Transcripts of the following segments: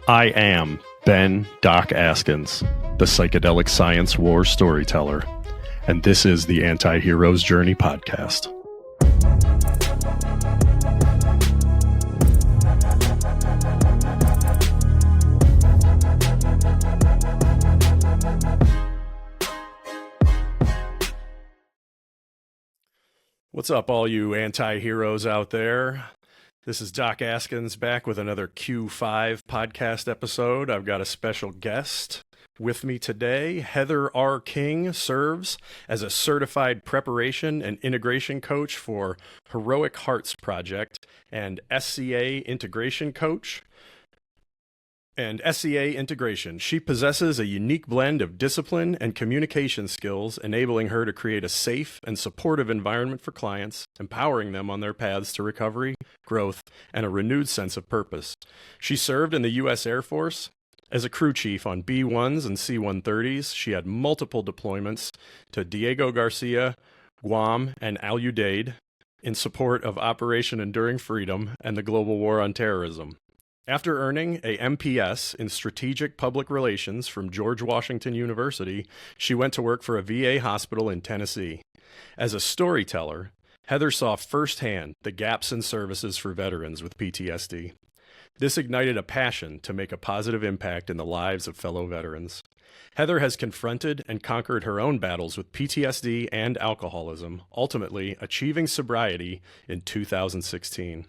I am Ben Doc Askins, the Psychedelic Science War storyteller, and this is the Anti-Hero's Journey podcast. What's up, all you anti-heroes out there? This is Doc Askins back with another Q5 podcast episode. I've got a special guest with me today. Heather R. King serves as a certified preparation and integration coach for Heroic Hearts Project and SCA integration coach. She possesses a unique blend of discipline and communication skills, enabling her to create a safe and supportive environment for clients, empowering them on their paths to recovery, growth, and a renewed sense of purpose. She served in the U.S. Air Force as a crew chief on B-1s and C-130s. She had multiple deployments to Diego Garcia, Guam, and Al Udeid in support of Operation Enduring Freedom and the global war on terrorism. After earning a M.P.S. in Strategic Public Relations from George Washington University, she went to work for a VA hospital in Tennessee. As a storyteller, Heather saw firsthand the gaps in services for veterans with PTSD. This ignited a passion to make a positive impact in the lives of fellow veterans. Heather has confronted and conquered her own battles with PTSD and alcoholism, ultimately achieving sobriety in 2016.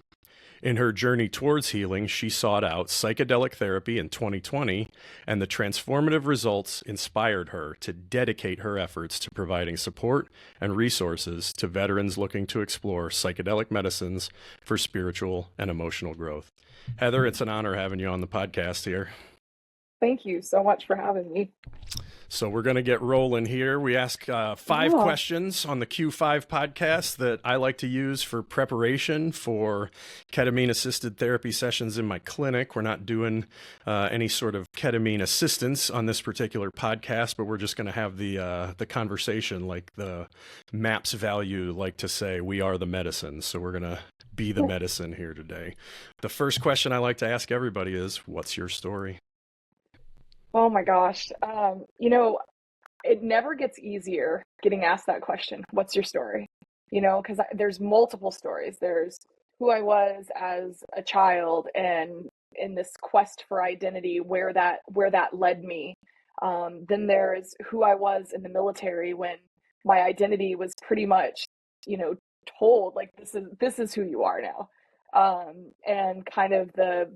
In her journey towards healing, she sought out psychedelic therapy in 2020, and the transformative results inspired her to dedicate her efforts to providing support and resources to veterans looking to explore psychedelic medicines for spiritual and emotional growth. Heather, it's an honor having you on the podcast here. Thank you so much for having me. So we're going to get rolling here. We ask 5 questions on the Q5 podcast that I like to use for preparation for ketamine-assisted therapy sessions in my clinic. We're not doing any sort of ketamine assistance on this particular podcast, but we're just going to have the conversation like the MAPS value like to say, we are the medicine. So we're going to be the medicine here today. The first question I like to ask everybody is, what's your story? Oh my gosh. It never gets easier getting asked that question. What's your story? Because there's multiple stories. There's who I was as a child and in this quest for identity, where that led me. Then there's who I was in the military when my identity was pretty much, told like this is who you are now. And kind of the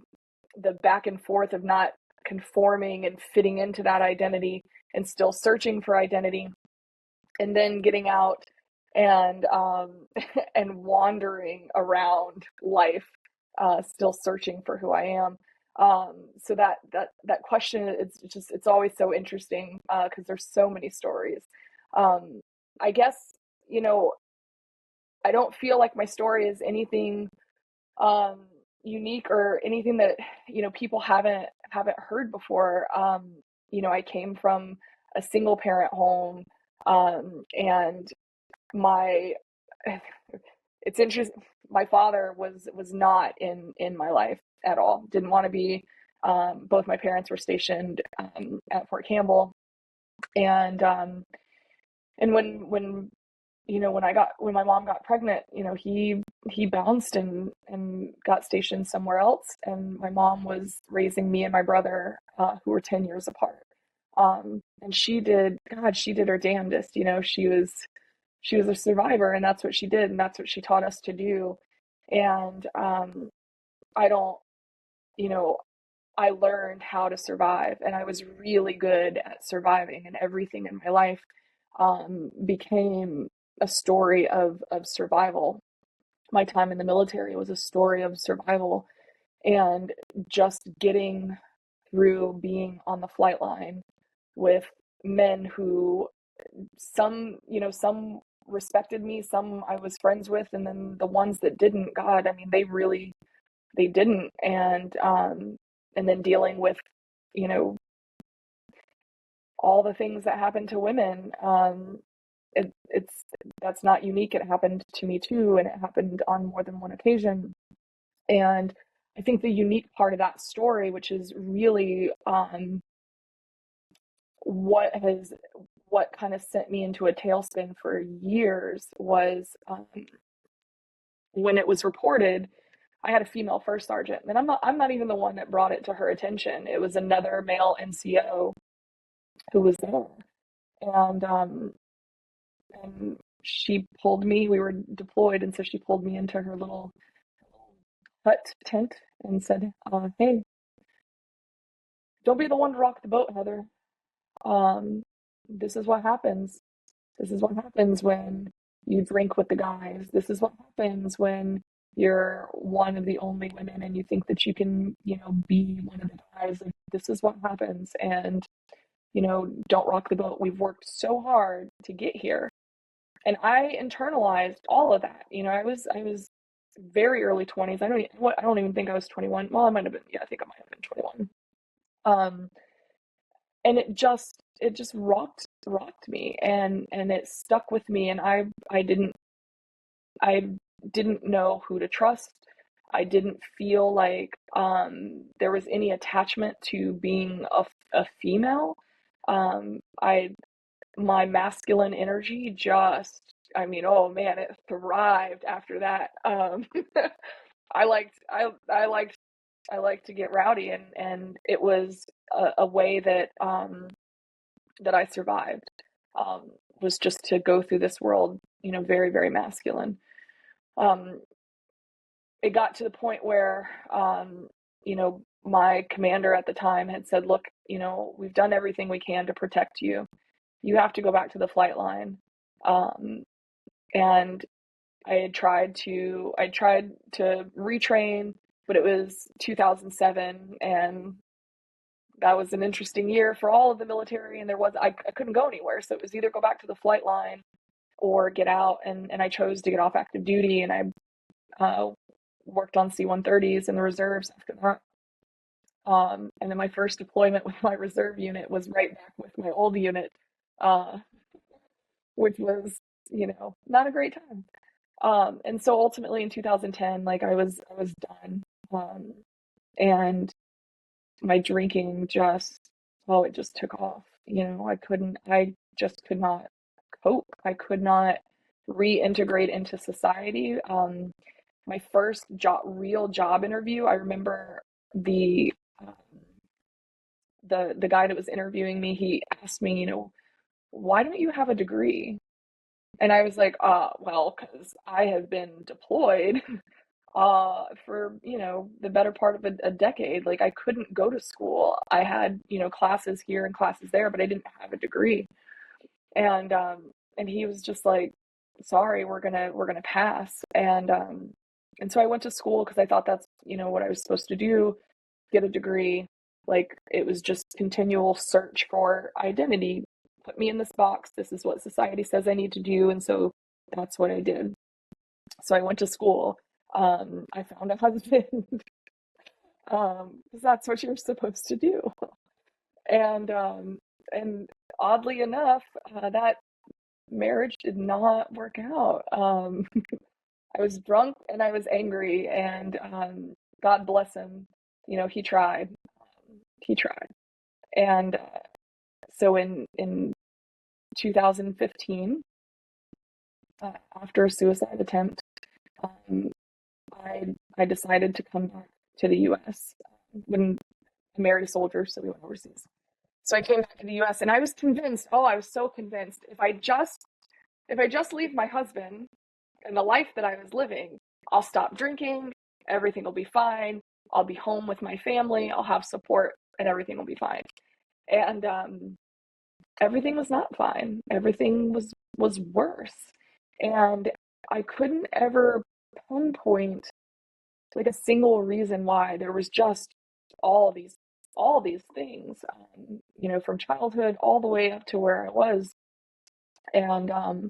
back and forth of not conforming and fitting into that identity and still searching for identity, and then getting out and and wandering around life, still searching for who I am. So that question, it's always so interesting because there's so many stories. I guess I don't feel like my story is anything unique or anything that people haven't heard before. I came from a single parent home, and it's interesting, my father was not in my life at all. Didn't want to be. Both my parents were stationed at Fort Campbell, and when my mom got pregnant, he bounced and got stationed somewhere else. And my mom was raising me and my brother, who were 10 years apart. And she did her damnedest. She was a survivor, and that's what she did. And that's what she taught us to do. And, I learned how to survive, and I was really good at surviving, and everything in my life, became a story of survival. My time in the military was a story of survival, and just getting through being on the flight line with men who some respected me, some I was friends with, and then the ones that didn't, God, I mean, they didn't. And then dealing with, all the things that happen to women. That's not unique. It happened to me too, and it happened on more than one occasion. And I think the unique part of that story, which is really what has what kind of sent me into a tailspin for years, was when it was reported. I had a female first sergeant, and I'm not even the one that brought it to her attention. It was another male NCO who was there, and she pulled me. We were deployed, and so she pulled me into her little hut tent and said, "Hey, don't be the one to rock the boat, Heather. Um, this is what happens. This is what happens when you drink with the guys. This is what happens when you're one of the only women and you think that you can, be one of the guys. Like, this is what happens. And, don't rock the boat. We've worked so hard to get here." And I internalized all of that. I was very early 20s. I don't even think I was 21. Well, I might have been. Yeah, I think I might have been 21. Um, and it just rocked me, and it stuck with me, and I didn't know who to trust. I didn't feel like there was any attachment to being a female. I My masculine energy just, I mean, oh man, it thrived after that. I liked I liked I liked to get rowdy, and it was a way that I survived, was just to go through this world, very, very masculine. Um, it got to the point where, my commander at the time had said, "Look, we've done everything we can to protect you. You have to go back to the flight line." Um, and I tried to retrain, but it was 2007, and that was an interesting year for all of the military, and I couldn't go anywhere, so it was either go back to the flight line or get out, and I chose to get off active duty, and I worked on C-130s in the reserves after that. And then my first deployment with my reserve unit was right back with my old unit, uh, which was, not a great time. And so ultimately in 2010, like I was done. And my drinking it just took off. I just could not cope. I could not reintegrate into society. My first real job interview, I remember um, the guy that was interviewing me, he asked me, "Why don't you have a degree?" And I was like, well, because I have been deployed for, the better part of a decade. Like, I couldn't go to school. I had, classes here and classes there, but I didn't have a degree. And he was just like, "Sorry, we're gonna pass." And so I went to school because I thought that's, what I was supposed to do, get a degree. Like, it was just continual search for identity. Put me in this box. This is what society says I need to do. And so that's what I did. So I went to school. I found a husband, because that's what you're supposed to do. And oddly enough, that marriage did not work out. I was drunk and I was angry, and God bless him, he tried. He tried. And so in 2015, after a suicide attempt, um, I decided to come back to the U.S. When I married a soldier, so we went overseas. So I came back to the U.S. and I was convinced. Oh, I was so convinced. If I just leave my husband and the life that I was living, I'll stop drinking. Everything will be fine. I'll be home with my family. I'll have support, and everything will be fine. And everything was not fine. Everything was worse, and I couldn't ever pinpoint like a single reason why. There was just all these things, from childhood all the way up to where I was. And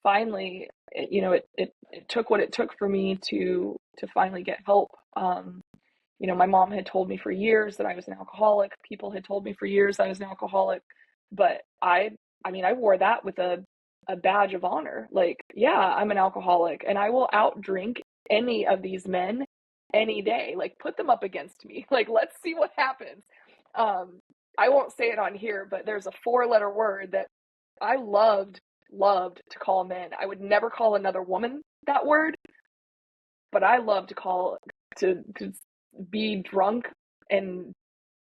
finally, it took what it took for me to finally get help. My mom had told me for years that I was an alcoholic. People had told me for years I was an alcoholic, but I wore that with a badge of honor. Like, yeah, I'm an alcoholic, and I will outdrink any of these men any day. Like, put them up against me. Like, let's see what happens. I won't say it on here, but there's a 4-letter word that I loved to call men. I would never call another woman that word, but I love to be drunk and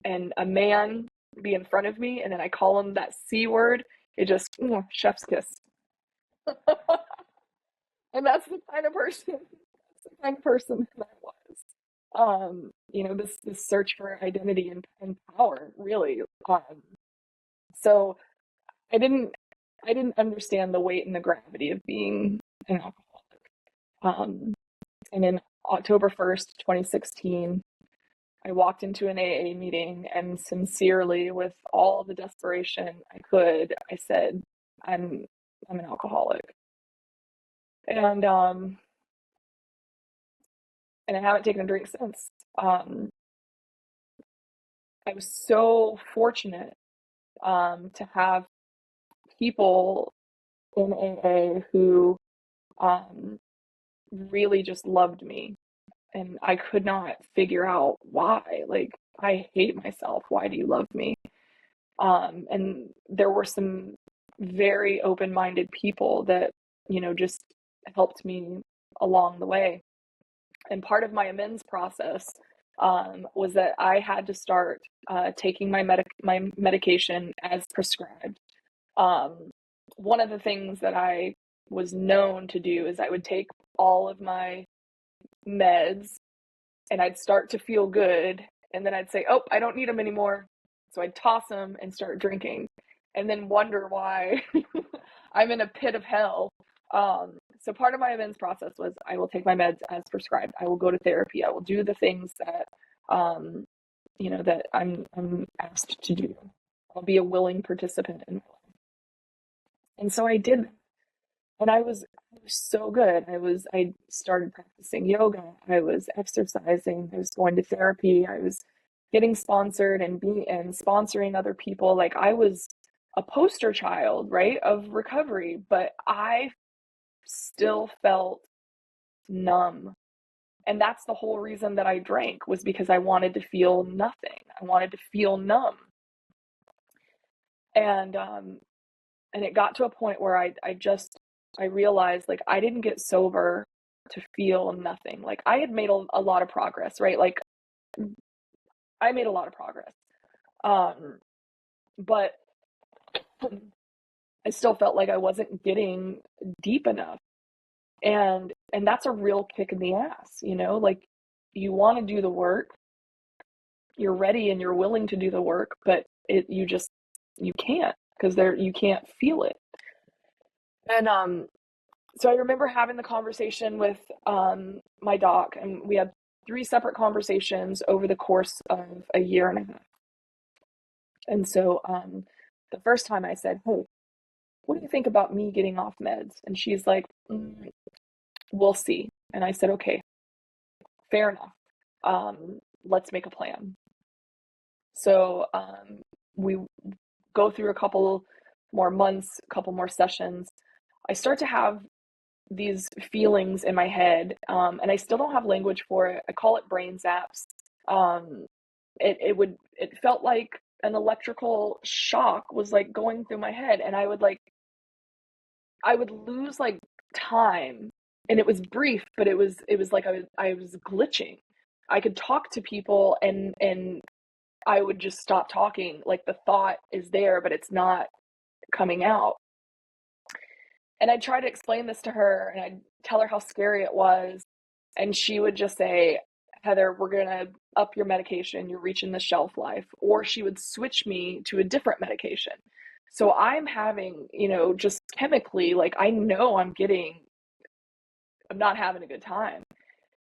a man be in front of me, and then I call him that C word. It just, chef's kiss. And that's the kind of person that I was. This search for identity and power, really. So I didn't understand the weight and the gravity of being an alcoholic. And in October 1st, 2016, I walked into an AA meeting, and sincerely, with all the desperation I could, I said, I'm an alcoholic. And I haven't taken a drink since. I was so fortunate to have people in AA who really just loved me, and I could not figure out why. Like, I hate myself. Why do you love me? And there were some very open-minded people that, just helped me along the way. And part of my amends process was that I had to start taking my medication as prescribed. One of the things that I was known to do is I would take all of my meds, and I'd start to feel good, and then I'd say, oh, I don't need them anymore. So I'd toss them and start drinking, and then wonder why I'm in a pit of hell. So part of my amends process was I will take my meds as prescribed. I will go to therapy. I will do the things that, that I'm asked to do. I'll be a willing participant in my life. And so I did. And I was so good. I started practicing yoga. I was exercising. I was going to therapy. I was getting sponsored and sponsoring other people. Like, I was a poster child, right, of recovery, but I still felt numb. And that's the whole reason that I drank, was because I wanted to feel nothing. I wanted to feel numb. And it got to a point where I realized, like, I didn't get sober to feel nothing. Like, I had made a lot of progress, right? Like, I made a lot of progress. But I still felt like I wasn't getting deep enough. And that's a real kick in the ass, like, you want to do the work, you're ready and you're willing to do the work, but you can't, because you can't feel it. And so I remember having the conversation with my doc, and we had 3 separate conversations over the course of a year and a half. And so the first time I said, hey, what do you think about me getting off meds? And she's like, we'll see. And I said, okay, fair enough. Let's make a plan. So we go through a couple more months, a couple more sessions. I start to have these feelings in my head, and I still don't have language for it. I call it brain zaps. It felt like an electrical shock was like going through my head, and I would lose like time, and it was brief, but it was like I was glitching. I could talk to people, and I would just stop talking. Like, the thought is there, but it's not coming out. And I'd try to explain this to her, and I'd tell her how scary it was. And she would just say, Heather, we're going to up your medication. You're reaching the shelf life. Or she would switch me to a different medication. So I'm having, just chemically, like, I know I'm not having a good time.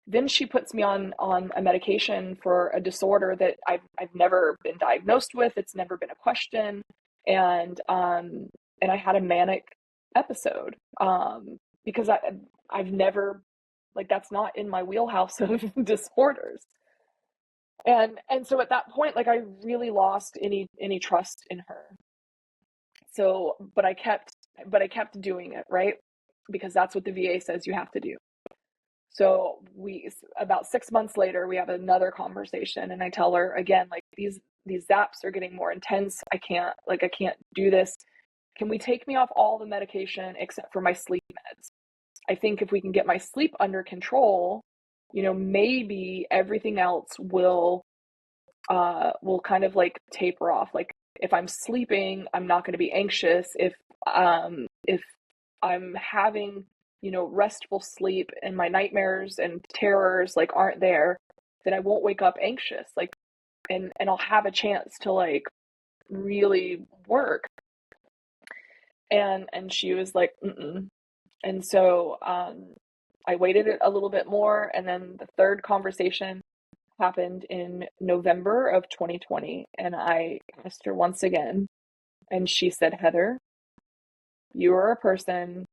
Then she puts me on a medication for a disorder that I've never been diagnosed with. It's never been a question. And I had a manic episode because I've never, like, that's not in my wheelhouse of disorders. And so at that point, like, I really lost any trust in her. So, but I kept doing it, right? Because that's what the VA says you have to do. So about 6 months later, we have another conversation, and I tell her again, like, these zaps are getting more intense. I can't do this. Can we take me off all the medication except for my sleep meds? I think if we can get my sleep under control, maybe everything else will kind of like taper off. Like, if I'm sleeping, I'm not going to be anxious. If I'm having, restful sleep and my nightmares and terrors like aren't there, then I won't wake up anxious. Like, and I'll have a chance to like really work. And she was like, mm-mm. And so I waited a little bit more, and then the third conversation happened in November of 2020, and I asked her once again, and she said, Heather, you are a person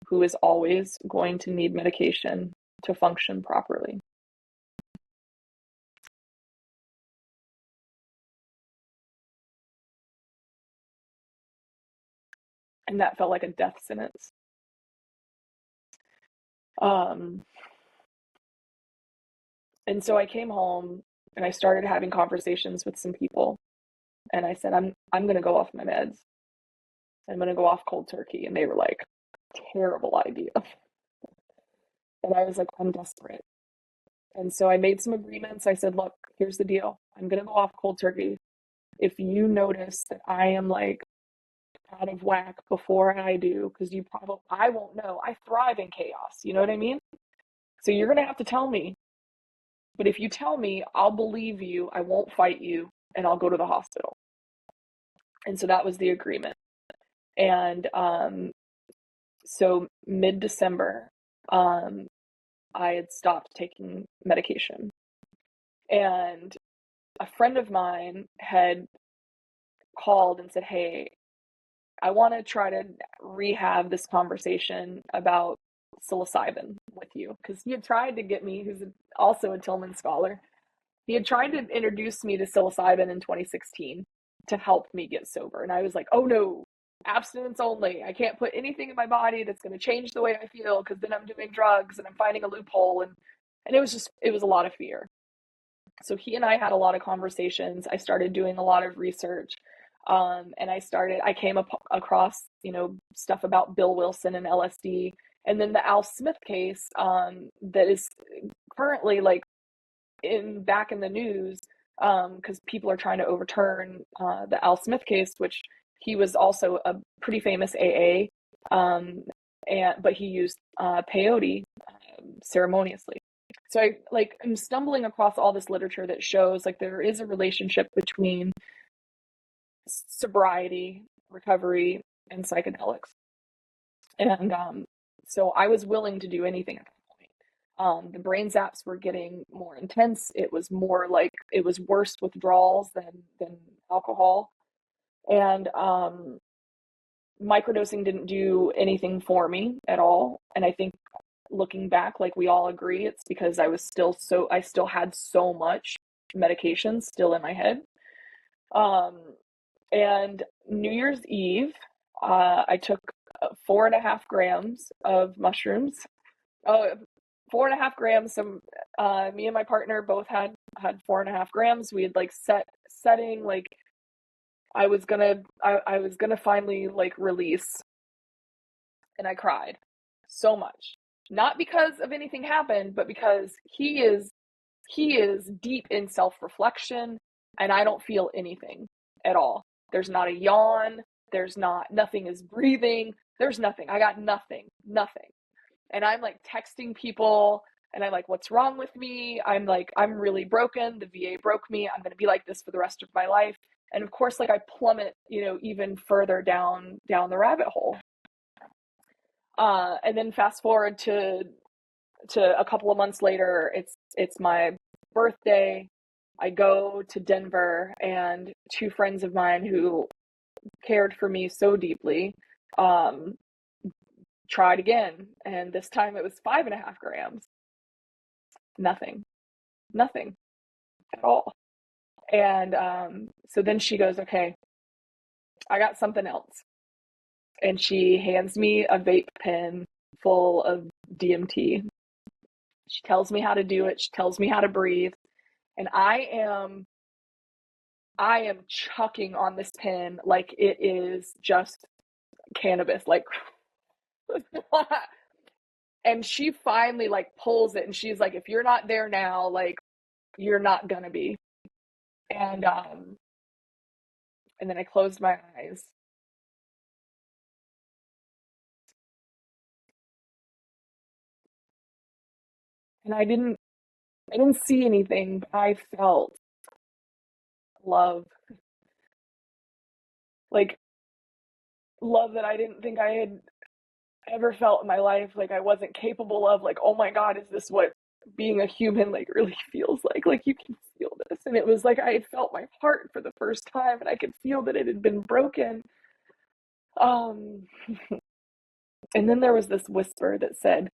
who is always going to need medication to function properly. And that felt like a death sentence. And so I came home and I started having conversations with some people, and I said, I'm going to go off my meds. I'm going to go off cold turkey. And they were like, terrible idea. And I was like, I'm desperate. And so I made some agreements. I said, look, here's the deal. I'm going to go off cold turkey. If you notice that I am like out of whack before I do, because I won't know. I thrive in chaos. You know what I mean? So you're going to have to tell me. But if you tell me, I'll believe you. I won't fight you, and I'll go to the hospital. And so that was the agreement. And so mid-December, I had stopped taking medication. And a friend of mine had called and said, hey, I want to try to rehab this conversation about psilocybin with you. Because he had tried to get me, who's also a Tillman scholar, he had tried to introduce me to psilocybin in 2016 to help me get sober. And I was like, oh no, abstinence only. I can't put anything in my body that's going to change the way I feel, because then I'm doing drugs and I'm finding a loophole. And it was a lot of fear. So he and I had a lot of conversations. I started doing a lot of research. And I came across, stuff about Bill Wilson and LSD, and then the Al Smith case, that is currently like back in the news, because people are trying to overturn, the Al Smith case, which he was also a pretty famous AA, but he used, peyote, ceremoniously. So I'm stumbling across all this literature that shows like there is a relationship between sobriety, recovery, and psychedelics. And so I was willing to do anything at that point. The brain zaps were getting more intense. It was worse withdrawals than alcohol. And microdosing didn't do anything for me at all. And I think looking back, like we all agree, it's because I still had so much medication still in my head. And New Year's Eve, I took 4.5 grams of mushrooms. Oh, 4.5 grams. Me and my partner both had 4.5 grams. We had like setting, like I was gonna finally like release, and I cried so much. Not because of anything happened, but because he is deep in self-reflection, and I don't feel anything at all. There's not a yawn. Nothing is breathing. There's nothing. I got nothing. And I'm like texting people, and I'm like, what's wrong with me? I'm like, I'm really broken. The VA broke me. I'm going to be like this for the rest of my life. And of course, like I plummet, even further down the rabbit hole. And then fast forward to a couple of months later, it's my birthday. I go to Denver, and 2 friends of mine who cared for me so deeply, tried again. And this time it was 5.5 grams. Nothing at all. And so then she goes, okay, I got something else. And she hands me a vape pen full of DMT. She tells me how to do it. She tells me how to breathe. And I am chucking on this pen like it is just cannabis, like and she finally like pulls it and she's like, if you're not there now, like you're not gonna be. And and then I closed my eyes. And I didn't see anything, but I felt love. Like love that I didn't think I had ever felt in my life, like I wasn't capable of, like, oh my God, is this what being a human like really feels like? Like you can feel this. And it was like I had felt my heart for the first time and I could feel that it had been broken. Um and then there was this whisper that said,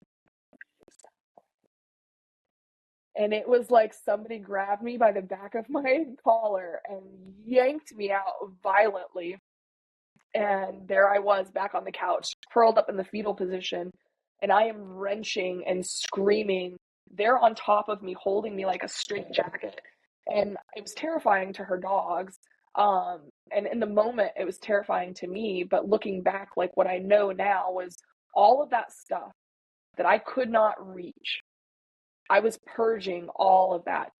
and it was like somebody grabbed me by the back of my collar and yanked me out violently. And there I was back on the couch, curled up in the fetal position, and I am wrenching and screaming. They're on top of me, holding me like a straitjacket. And it was terrifying to her dogs. And in the moment, it was terrifying to me. But looking back, like what I know now was all of that stuff that I could not reach. I was purging all of that.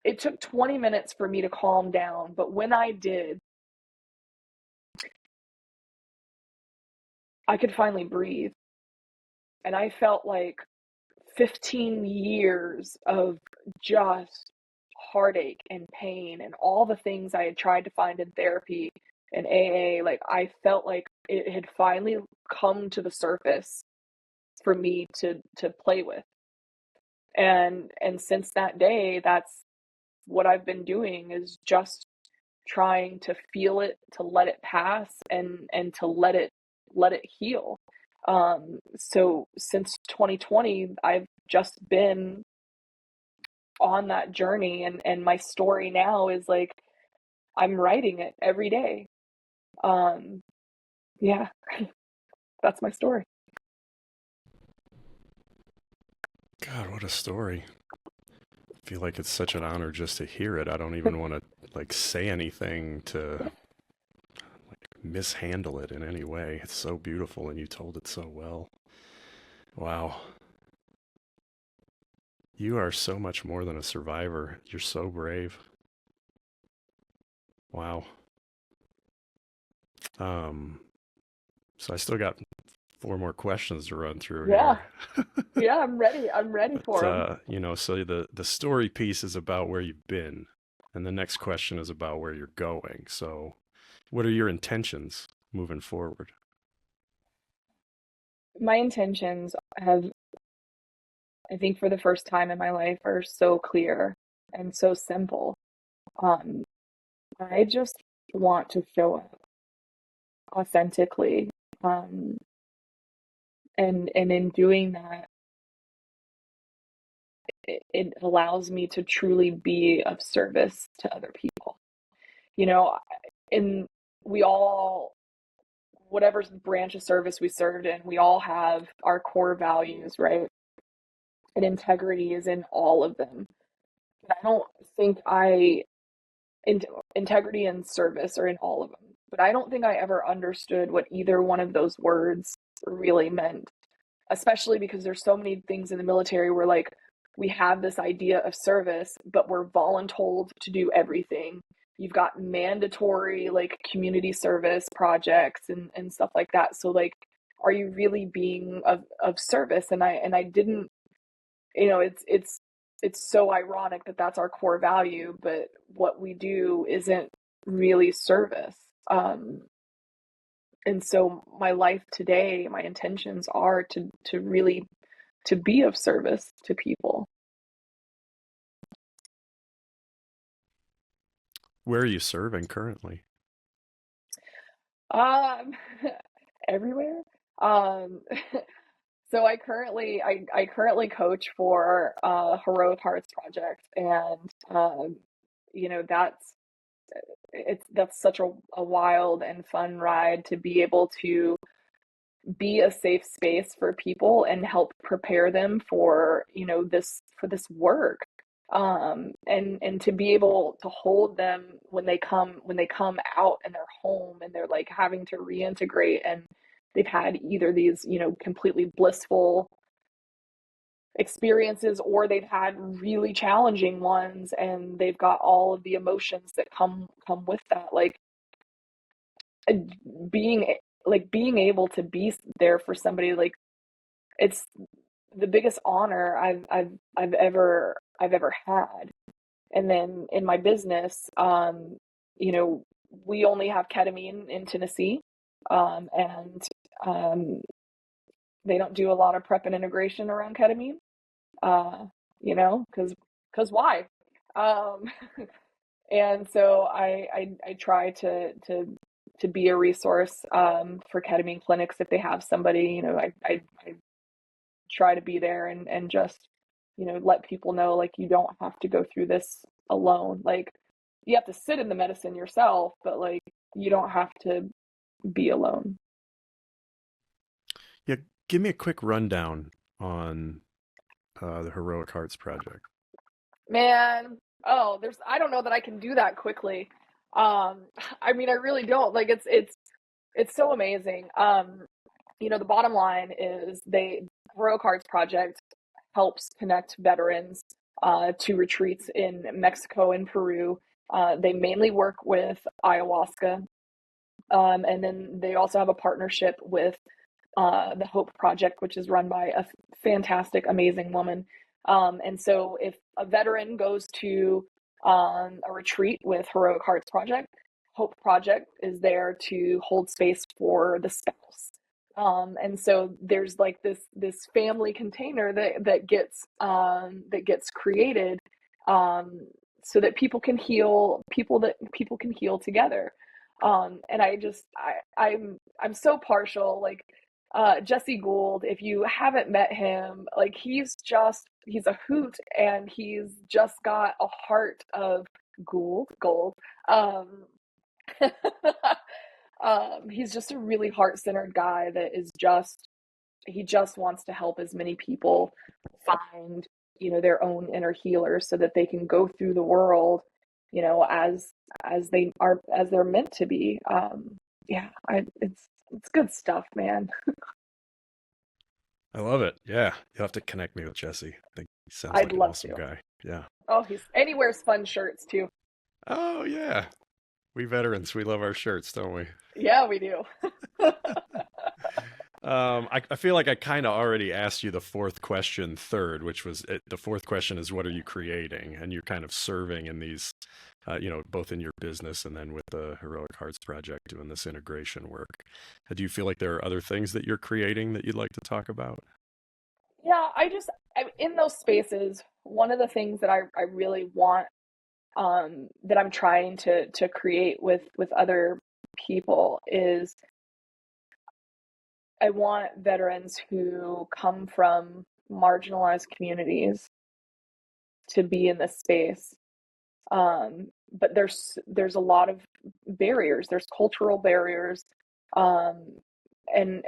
It took 20 minutes for me to calm down. But when I did, I could finally breathe. And I felt like 15 years of just heartache and pain and all the things I had tried to find in therapy and AA, like I felt like it had finally come to the surface for me to play with. And since that day, that's what I've been doing, is just trying to feel it, to let it pass, and to let it heal. So since 2020, I've just been on that journey, and my story now is like I'm writing it every day. Um, yeah, that's my story. God, what a story. I feel like it's such an honor just to hear it. I don't even want to like say anything to like mishandle it in any way. It's so beautiful and you told it so well. Wow. You are so much more than a survivor. You're so brave. Wow. Um, so I still got four more questions to run through Yeah, here. yeah, I'm ready But for them. so the story piece is about where you've been, and the next question is about where you're going. So, what are your intentions moving forward? My intentions have, I think, for the first time in my life, are so clear and so simple. Um, I just want to show up authentically. Um, and in doing that, it allows me to truly be of service to other people. You know, in we all, whatever branch of service we served in, we all have our core values, right? And integrity is in all of them. But I don't think in, integrity and service are in all of them. But I don't think I ever understood what either one of those words really meant, especially because there's so many things in the military where like we have this idea of service, but we're voluntold to do everything. You've got mandatory like community service projects and stuff like that. So like, are you really being of service? And I didn't, it's so ironic that that's our core value, but what we do isn't really service. Um, and so my life today, my intentions are to really to be of service to people. Where are you serving currently? Um, everywhere. Um, so I currently coach for Heroic Hearts Project, and that's that's such a wild and fun ride to be able to be a safe space for people and help prepare them for, for this work. And to be able to hold them when they come out and they're home and they're like having to reintegrate, and they've had either these, completely blissful experiences, or they've had really challenging ones, and they've got all of the emotions that come with that. Like being being able to be there for somebody, like it's the biggest honor I've ever had. And then in my business, we only have ketamine in Tennessee, and they don't do a lot of prep and integration around ketamine, because why? Um, and so I try to be a resource for ketamine clinics if they have somebody. I try to be there and just let people know, like, you don't have to go through this alone. Like, you have to sit in the medicine yourself, but like, you don't have to be alone. Yeah, give me a quick rundown on the Heroic Hearts Project. Man, oh, I don't know that I can do that quickly. I mean, I really don't. Like, it's so amazing. The bottom line is Heroic Hearts Project helps connect veterans to retreats in Mexico and Peru. They mainly work with ayahuasca, and then they also have a partnership with the Hope Project, which is run by a fantastic, amazing woman. And so if a veteran goes to a retreat with Heroic Hearts Project, Hope Project is there to hold space for the spouse. And so there's like this family container that gets created, so that people can heal, people can heal together. And I'm so partial. Like, Jesse Gould, if you haven't met him, like, he's a hoot, and he's just got a heart of gold. Um, he's just a really heart-centered guy that he just wants to help as many people find, their own inner healer, so that they can go through the world, as they're meant to be. Yeah, it's good stuff, man. I love it. Yeah, you'll have to connect me with Jesse. I think he sounds I'd like an love awesome to. guy. Yeah. Oh, he wears fun shirts too. Oh yeah, we veterans, we love our shirts, don't we? Yeah, we do. I feel like I kind of already asked you the fourth question third, which was the fourth question is, what are you creating? And you're kind of serving in these, both in your business and then with the Heroic Hearts Project doing this integration work. Do you feel like there are other things that you're creating that you'd like to talk about? Yeah, in those spaces, one of the things that I really want, that I'm trying to create with other people, is I want veterans who come from marginalized communities to be in this space. But there's a lot of barriers. There's cultural barriers, um, and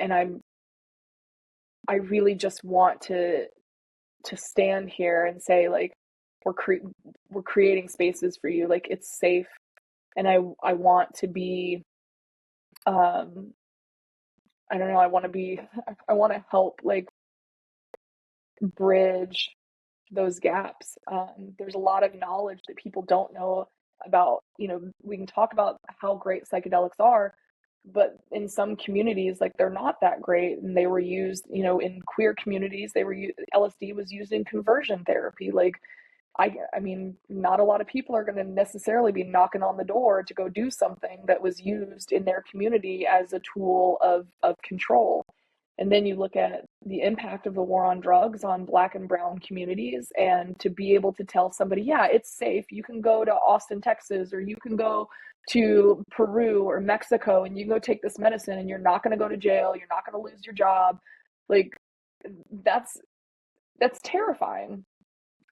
I really just want to stand here and say, like, we're creating spaces for you. Like, it's safe, and I want to be, um, I don't know. I want to help, like, bridge those gaps. There's a lot of knowledge that people don't know about. We can talk about how great psychedelics are, but in some communities, like, they're not that great, and they were used, in queer communities. LSD was used in conversion therapy. Like, I mean, not a lot of people are going to necessarily be knocking on the door to go do something that was used in their community as a tool of control. And then you look at the impact of the war on drugs on Black and brown communities, and to be able to tell somebody, yeah, it's safe. You can go to Austin, Texas, or you can go to Peru or Mexico, and you can go take this medicine, and you're not going to go to jail. You're not going to lose your job. Like, that's terrifying.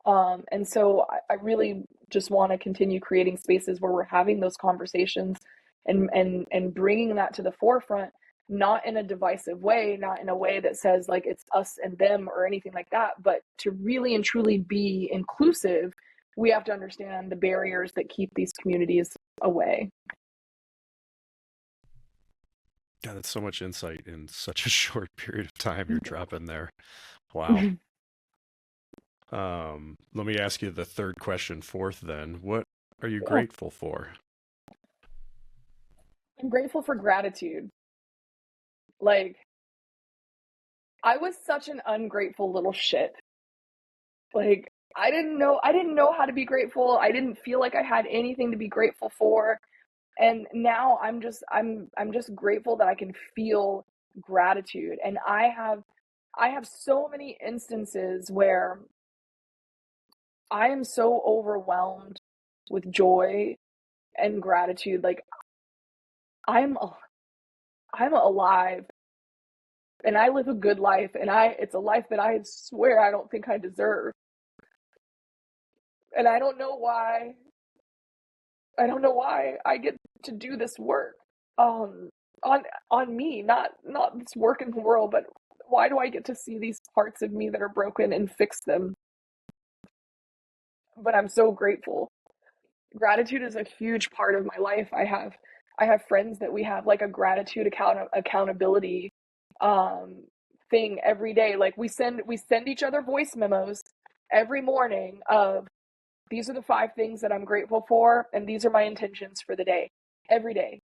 And so I really just want to continue creating spaces where we're having those conversations, and bringing that to the forefront, not in a divisive way, not in a way that says like it's us and them or anything like that, but to really and truly be inclusive, we have to understand the barriers that keep these communities away. Yeah, that's so much insight in such a short period of time you're dropping there. Wow. Let me ask you the third question, fourth then. What are you grateful for? I'm grateful for gratitude. Like, I was such an ungrateful little shit. Like, I didn't know how to be grateful. I didn't feel like I had anything to be grateful for. And now I'm just grateful that I can feel gratitude. And I have so many instances where I am so overwhelmed with joy and gratitude. Like, I'm I'm alive and I live a good life, and it's a life that I swear I don't think I deserve. And I don't know why I get to do this work um on me, not this work in the world, but why do I get to see these parts of me that are broken and fix them? But I'm so grateful. Gratitude is a huge part of my life. I have friends that we have like a gratitude accountability um thing every day. Like we send each other voice memos every morning of these are the 5 things that I'm grateful for, and these are my intentions for the day. Every day.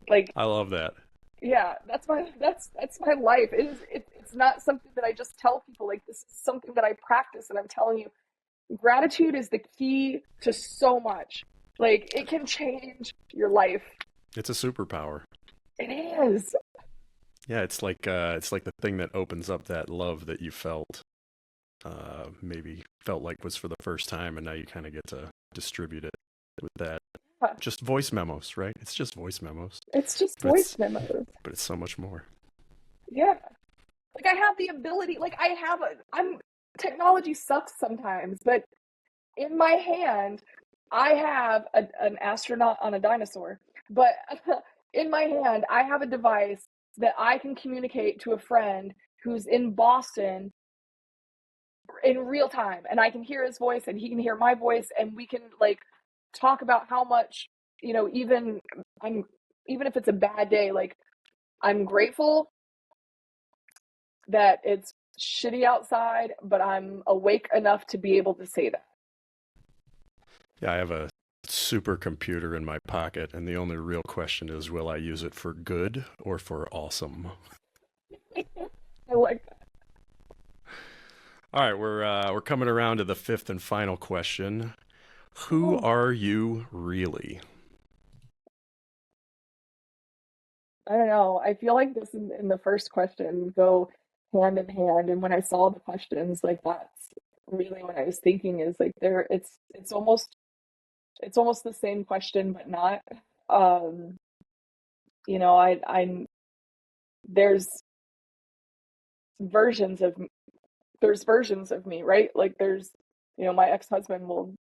Like, I love that. yeah, that's my life. It's not something that I just tell people. Like, this is something that I practice, and I'm telling you, gratitude is the key to so much. Like, it can change your life. It's a superpower. It is. Yeah, it's like the thing that opens up that love that you felt, maybe felt like was for the first time, and now you kind of get to distribute it with that. Just voice memos, right? It's just voice memos. It's just But voice memos. but it's so much more. Yeah. Like, I have the ability, like, technology sucks sometimes, but in my hand, I have an astronaut on a dinosaur, but in my hand, I have a device that I can communicate to a friend who's in Boston in real time, and I can hear his voice and he can hear my voice, and we can like talk about how much, I'm even if it's a bad day, like, I'm grateful that it's shitty outside, but I'm awake enough to be able to say that. Yeah, I have a supercomputer in my pocket, and the only real question is, will I use it for good or for awesome? I like that. All right, we're coming around to the fifth and final question. Who Oh, are you really? I don't know. I feel like this and the first question go hand in hand. And when I saw the questions, like, that's really what I was thinking is like it's almost the same question, but not. Um, I there's versions of there's versions of me, right? Like, there's, my ex-husband will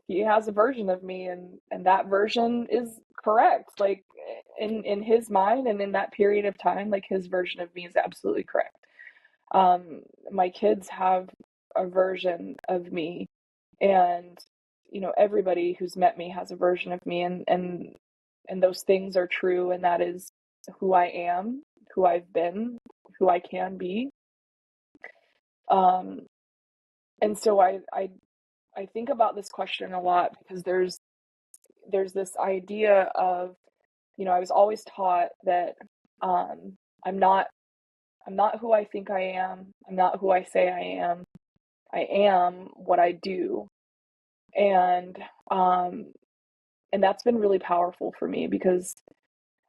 he has a version of me, and that version is correct. Like, in his mind and in that period of time, like, his version of me is absolutely correct. My kids have a version of me, and everybody who's met me has a version of me, and those things are true, and that is who I am, who I've been, who I can be. Um, and so I think about this question a lot because there's this idea of, I was always taught that um, I'm not I'm not who I think I am. I'm not who I say I am. I am what I do. And um and that's been really powerful for me because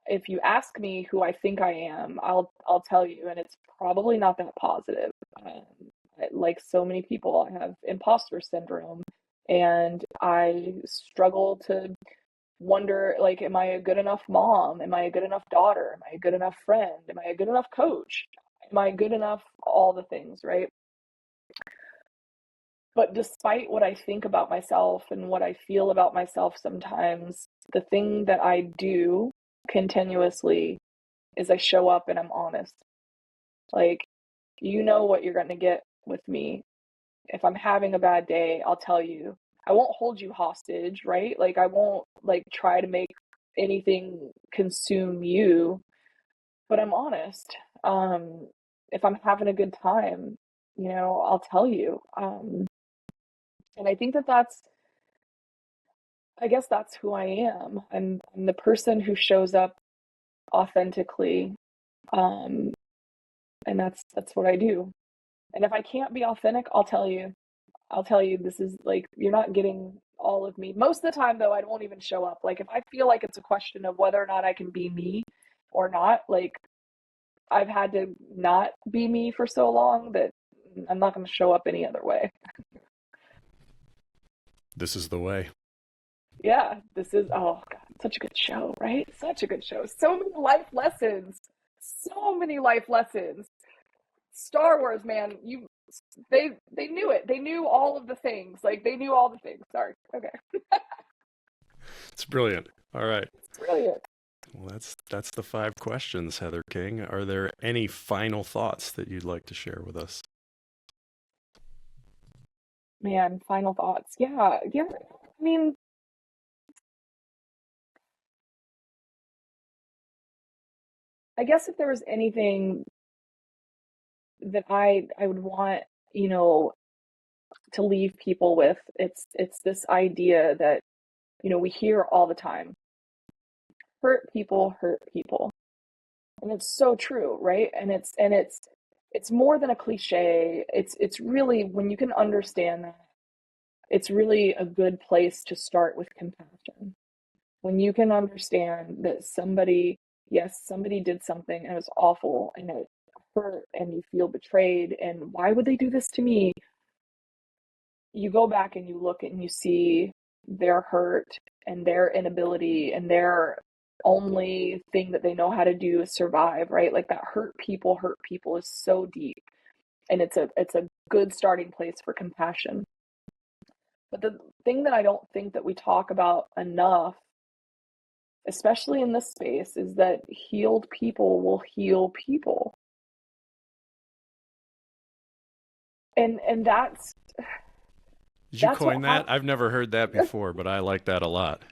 if you ask me who I think I am, I'll tell you, and it's probably not that positive. Like so many people, I have imposter syndrome, and I struggle to wonder, like, am I a good enough mom? Am I a good enough daughter? Am I a good enough friend? Am I a good enough coach? Am I good enough? All the things, right? But despite what I think about myself and what I feel about myself sometimes, the thing that I do continuously is I show up and I'm honest. Like, you know what you're going to get with me. If I'm having a bad day, I'll tell you. I won't hold you hostage, right? Like, I won't like try to make anything consume you, but I'm honest. If I'm having a good time, I'll tell you. And I think I guess that's who I am. I'm the person who shows up authentically. Um, and that's what I do. And if I can't be authentic, I'll tell you. I'll tell you, this is like, you're not getting all of me. Most of the time, though, I won't even show up. Like, if I feel like it's a question of whether or not I can be me or not, like, I've had to not be me for so long that I'm not going to show up any other way. This is the way. Yeah, this is, oh God, such a good show, right? Such a good show. So many life lessons. So many life lessons. Star Wars, man, they knew it. They knew all of the things. Like, they knew all the things. Sorry. Okay. It's brilliant. All right. It's brilliant. Well, that's the 5 questions, Heather King. Are there any final thoughts that you'd like to share with us? Man, final thoughts. Yeah. Yeah. I mean, I guess if there was anything that I would want, to leave people with, it's this idea that, we hear all the time. Hurt people hurt people. And it's so true, right? And it's more than a cliche. It's really, when you can understand that, it's really a good place to start with compassion. When you can understand that yes, somebody did something and it was awful and it hurt and you feel betrayed and why would they do this to me? You go back and you look and you see their hurt and their inability and their only thing that they know how to do is survive, right? Like, that hurt people is so deep, and it's a good starting place for compassion. But the thing that I don't think that we talk about enough, especially in this space, is that healed people will heal people. And that's Did you that's coin what that? I've never heard that before, but I like that a lot.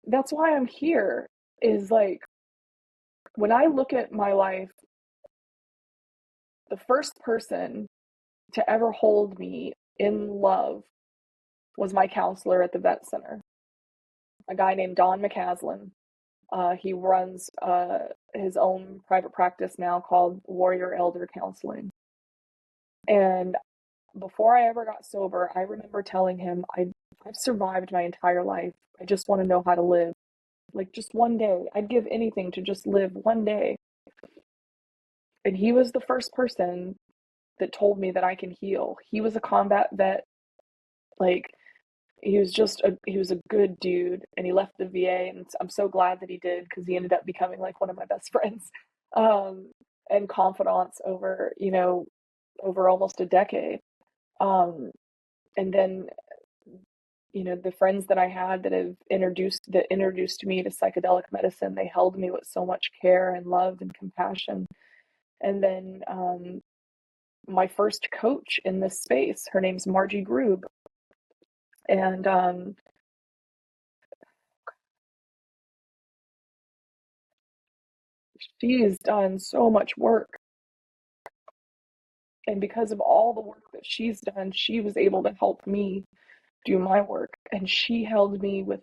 That's why I'm here, is like, when I look at my life, the first person to ever hold me in love was my counselor at the vet center, a guy named Don McCaslin. He runs his own private practice now called Warrior Elder Counseling. And before I ever got sober, I remember telling him, I've survived my entire life. I just want to know how to live. Like, just one day. I'd give anything to just live one day. And he was the first person that told me that I can heal. He was a combat vet. Like, he was a good dude, and he left the VA, and I'm so glad that he did, because he ended up becoming like one of my best friends, and confidants over almost a decade. And then, the friends that I had that introduced me to psychedelic medicine, they held me with so much care and love and compassion. And then my first coach in this space, her name's Margie Grube. And she's done so much work. And because of all the work that she's done, she was able to help me do my work. And she held me with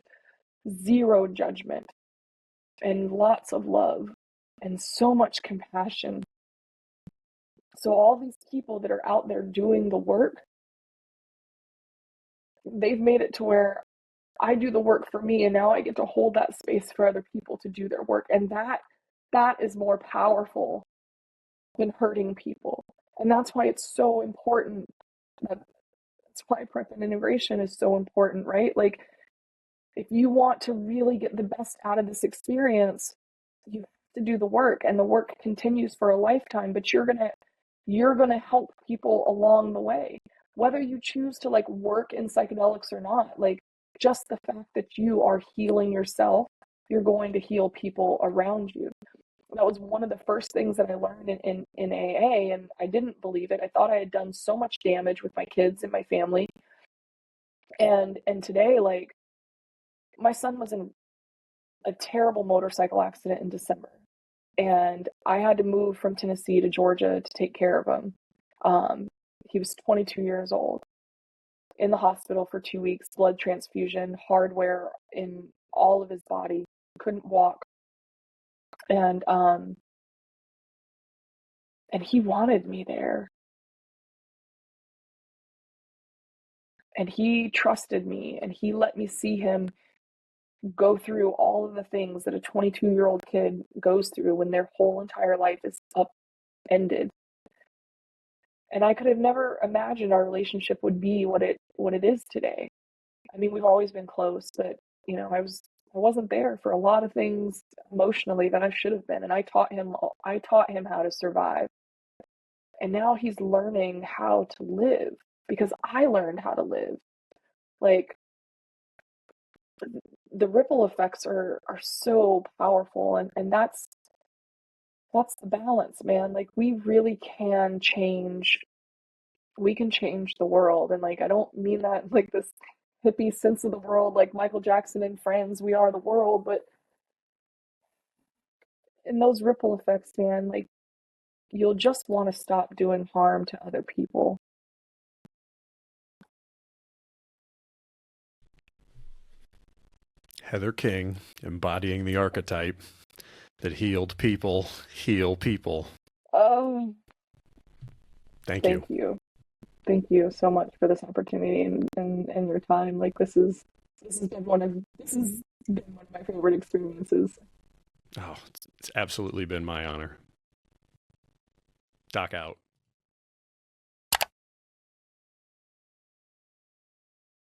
zero judgment and lots of love and so much compassion. So all these people that are out there doing the work, they've made it to where I do the work for me, and now I get to hold that space for other people to do their work. And that is more powerful than hurting people. And that's why it's so important. That's why prep and integration is so important, right? Like, if you want to really get the best out of this experience, you have to do the work, and the work continues for a lifetime, but you're gonna help people along the way, whether you choose to like work in psychedelics or not. Like, just the fact that you are healing yourself you're going to heal people around you. That was one of the first things that I learned in AA, and I didn't believe it. I thought I had done so much damage with my kids and my family. And today, like, my son was in a terrible motorcycle accident in December, and I had to move from Tennessee to Georgia to take care of him. He was 22 years old, in the hospital for 2 weeks, blood transfusion, hardware in all of his body, couldn't walk. And he wanted me there. And he trusted me, and he let me see him go through all of the things that a 22-year-old kid goes through when their whole entire life is upended. And I could have never imagined our relationship would be what it is today. I mean, we've always been close, but I wasn't there for a lot of things emotionally that I should have been, and I taught him how to survive. And now he's learning how to live because I learned how to live. Like, the ripple effects are so powerful, and that's the balance, man. Like, we really can change the world. And, like, I don't mean that like this hippie sense of the world, like Michael Jackson and Friends, we are the world, but in those ripple effects, man, like, you'll just want to stop doing harm to other people. Heather King, embodying the archetype that healed people heal people. Oh, Thank you. Thank you so much for this opportunity and your time. Like, this has been one of my favorite experiences. Oh, it's absolutely been my honor. Doc out.